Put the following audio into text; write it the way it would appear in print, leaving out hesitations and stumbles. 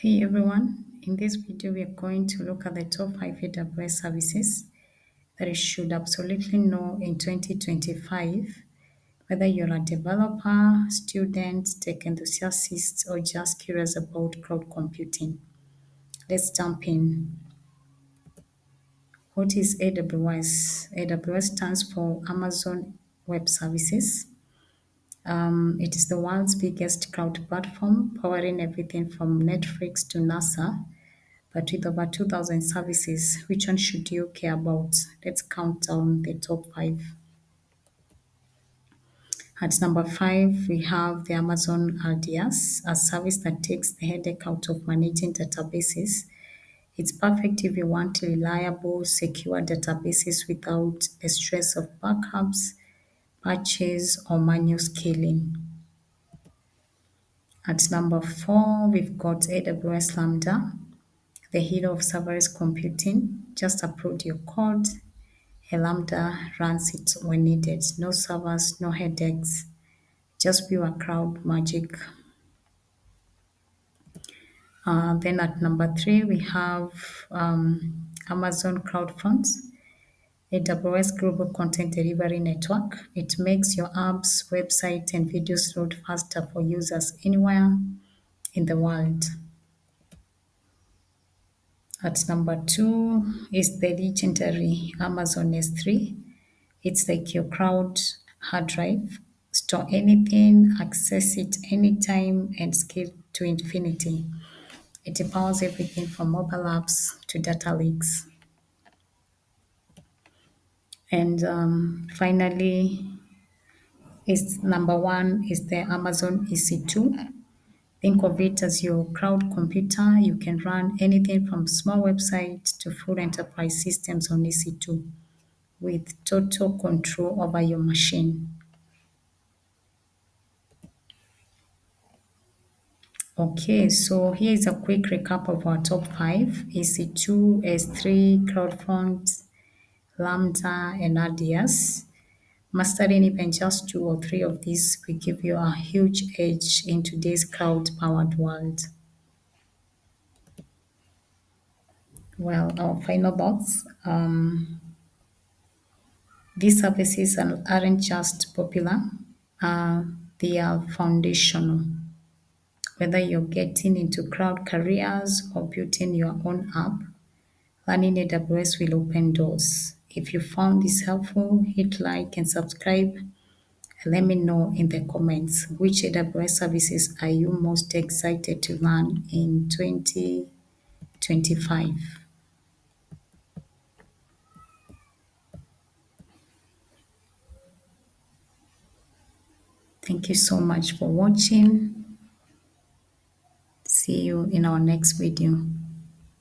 Hey everyone, in this video we are going to look at the top 5 AWS services that you should absolutely know in 2025, whether you're a developer, student, tech enthusiast, or just curious about cloud computing. Let's jump in. What is AWS? AWS stands for Amazon Web Services. It is the world's biggest cloud platform, powering everything from Netflix to NASA. But with over 2,000 services, which one should you care about? Let's count down the top 5. At number 5, we have the Amazon RDS, a service that takes the headache out of managing databases. It's perfect if you want reliable, secure databases without the stress of backups, patches, or manual scaling. At number 4, we've got AWS Lambda, the hero of serverless computing. Just upload your code. A Lambda runs it when needed. No servers, no headaches, just pure cloud magic. Then at number 3, we have Amazon Crowdfund, AWS Global Content Delivery Network. It makes your apps, website, and videos load faster for users anywhere in the world. At number 2 is the legendary Amazon S3. It's like your cloud hard drive. Store anything, access it anytime, and scale to infinity. It powers everything from mobile apps to data lakes. And finally, is number 1 is the Amazon EC2. Think of it as your cloud computer. You can run anything from small websites to full enterprise systems on EC2 with total control over your machine. Okay, so here is a quick recap of our top 5: EC2, S3, CloudFront, Lambda, and RDS. Mastering even just 2 or 3 of these will give you a huge edge in today's cloud-powered world. Well, our final thoughts. These services aren't just popular, they are foundational. Whether you're getting into cloud careers or building your own app, learning AWS will open doors. If you found this helpful, hit like and subscribe. And let me know in the comments which AWS services are you most excited to learn in 2025. Thank you so much for watching. See you in our next video.